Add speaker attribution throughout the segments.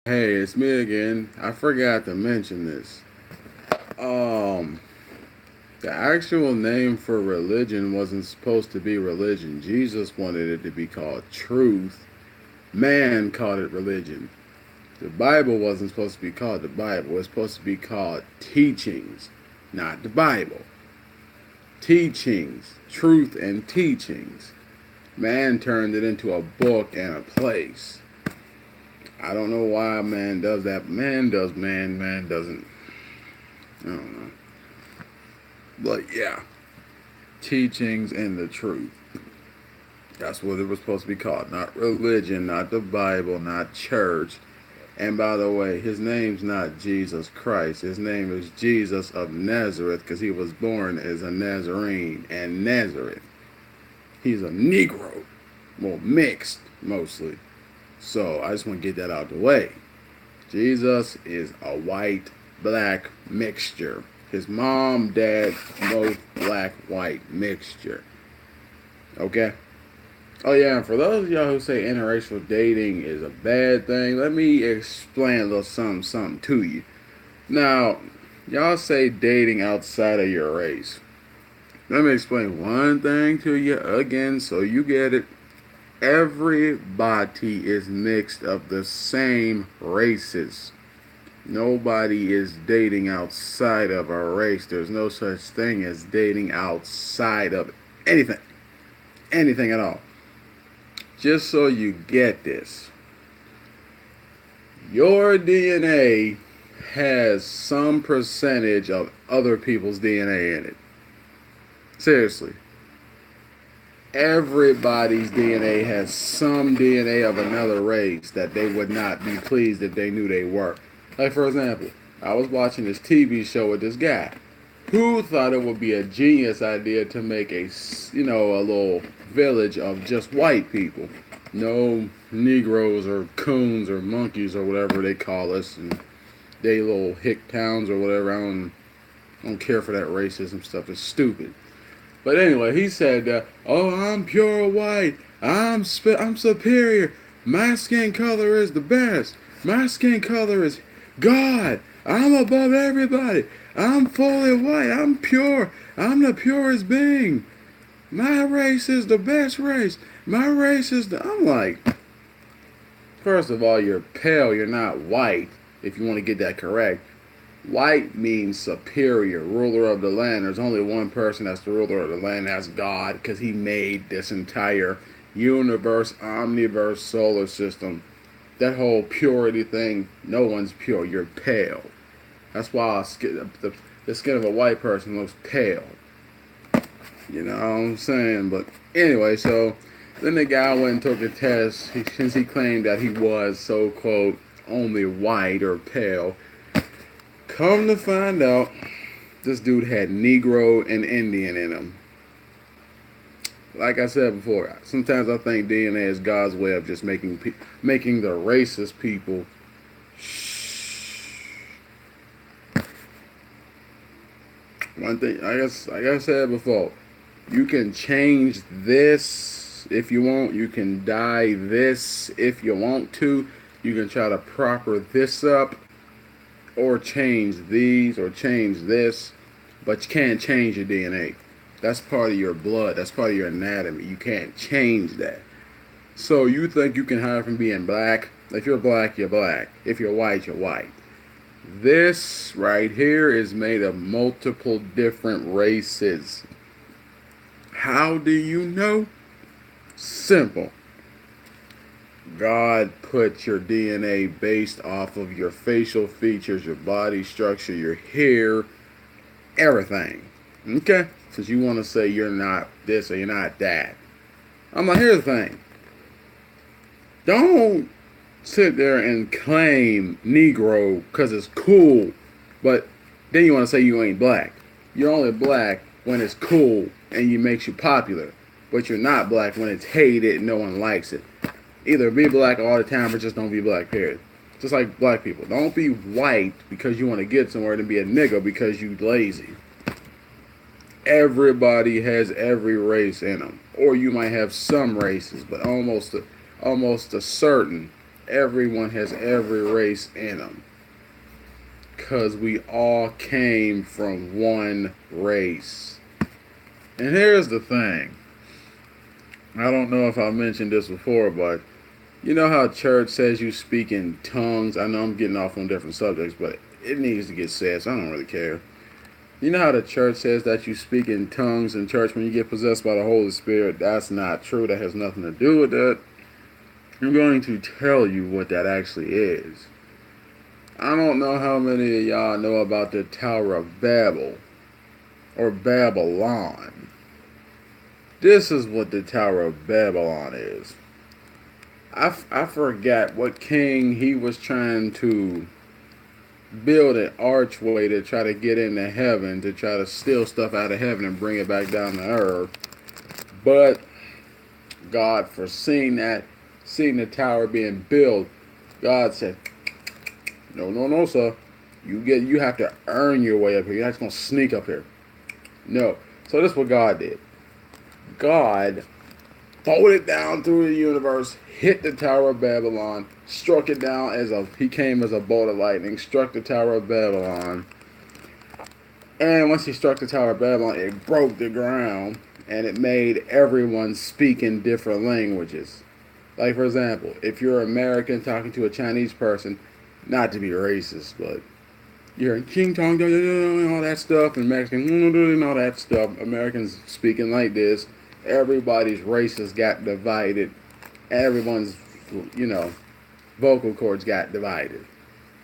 Speaker 1: Hey, it's me again. I forgot to mention this. Um, the actual name for religion wasn't supposed to be religion. Jesus wanted it to be called truth. Man called it religion. The Bible wasn't supposed to be called the Bible. It was supposed to be called teachings, not the Bible. Teachings, truth and teachings. Man turned it into a book and a place. I don't know why man does that. Man does man. Man doesn't. I don't know. But yeah, teachings and the truth. That's what it was supposed to be called. Not religion, not the Bible, not church. And by the way, his name's not Jesus Christ. His name is Jesus of Nazareth because he was born as a Nazarene and Nazareth. He's a Negro. Well, mixed mostly. So I just want to get that out of the way. Jesus is a white black mixture. His mom, dad, both black white mixture. Okay? Oh yeah, and for those of y'all who say interracial dating is a bad thing, let me explain a little something to you. Now, y'all say dating outside of your race. Let me explain one thing to you again so you get it. Everybody is mixed of the same races. Nobody is dating outside of a race. There's no such thing as dating outside of anything. Anything at all. Just so you get this, your DNA has some percentage of other people's DNA in it. Seriously. Everybody's DNA has some DNA of another race that they would not be pleased if they knew they were. Like, for example, I was watching this TV show with this guy who thought it would be a genius idea to make a little village of just white people. No Negroes or coons or monkeys or whatever they call us, and they little hick towns or whatever. I don't care for that racism stuff. It's stupid. But anyway, he said, "Oh, I'm pure white. I'm superior. My skin color is the best. My skin color is God. I'm above everybody. I'm fully white. I'm pure. I'm the purest being. My race is the best race. My race is the." I'm like, first of all, you're pale. You're not white. If you want to get that correct. White means superior, ruler of the land. There's only one person that's the ruler of the land. That's God, because he made this entire universe, omniverse, solar system. That whole purity thing, no one's pure. You're pale. That's why the skin of a white person looks pale. You know what I'm saying? But anyway, so then the guy went and took a test. Since he claimed that he was, so quote, only white or pale. Come to find out, this dude had Negro and Indian in him. Like I said before, sometimes I think DNA is God's way of just making the racist people. One thing, like I said before, you can change this if you want. You can dye this if you want to. You can try to proper this up or change these or change this, but you can't change your DNA. That's part of your blood. That's part of your anatomy. You can't change that. So you think you can hide from being black? If you're black, you're black. If you're white, you're white. This right here is made of multiple different races. How do you know? Simple. God put your DNA based off of your facial features, your body structure, your hair, everything. Okay? Since you want to say you're not this or you're not that. I'm like, here's the thing. Don't sit there and claim Negro because it's cool, but then you want to say you ain't black. You're only black when it's cool and it makes you popular, but you're not black when it's hated and no one likes it. Either be black all the time or just don't be black, period. Just like black people. Don't be white because you want to get somewhere, to be a nigga because you lazy. Everybody has every race in them. Or you might have some races, but almost a certain everyone has every race in them. Because we all came from one race. And here's the thing. I don't know if I mentioned this before, but you know how church says you speak in tongues? I know I'm getting off on different subjects, but it needs to get said, so I don't really care. You know how the church says that you speak in tongues in church when you get possessed by the Holy Spirit? That's not true. That has nothing to do with that. I'm going to tell you what that actually is. I don't know how many of y'all know about the Tower of Babel or Babylon. This is what the Tower of Babylon is. I forgot what king he was trying to build an archway to try to get into heaven, to try to steal stuff out of heaven and bring it back down to earth. But God, foreseeing that, seeing the tower being built, God said, no, no, no, sir. You have to earn your way up here. You're not just gonna sneak up here. No. So this is what God did. God folded down through the universe, hit the Tower of Babylon, struck it down he came as a bolt of lightning, struck the Tower of Babylon. And once he struck the Tower of Babylon, it broke the ground and it made everyone speak in different languages. Like, for example, if you're American talking to a Chinese person, not to be racist, but you're in King Tong, all that stuff, and Mexican, and all that stuff. Americans speaking like this. Everybody's races got divided. Everyone's, vocal cords got divided.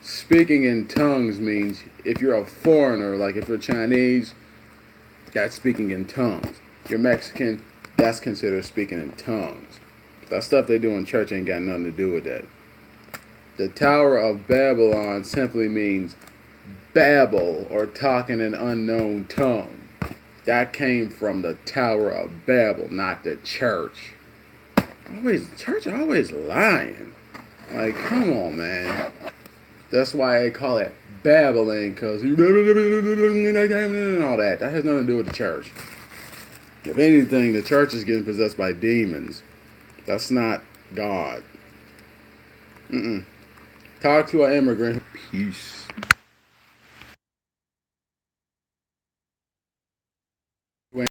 Speaker 1: Speaking in tongues means if you're a foreigner, like if you're Chinese, that's speaking in tongues. If you're Mexican, that's considered speaking in tongues. That stuff they do in church ain't got nothing to do with that. The Tower of Babylon simply means babble or talk in an unknown tongue. That came from the Tower of Babel, not the church. Church always lying. Like, come on, man. That's why they call it babbling, because and all that. That has nothing to do with the church. If anything, the church is getting possessed by demons. That's not God. Talk to an immigrant. Peace.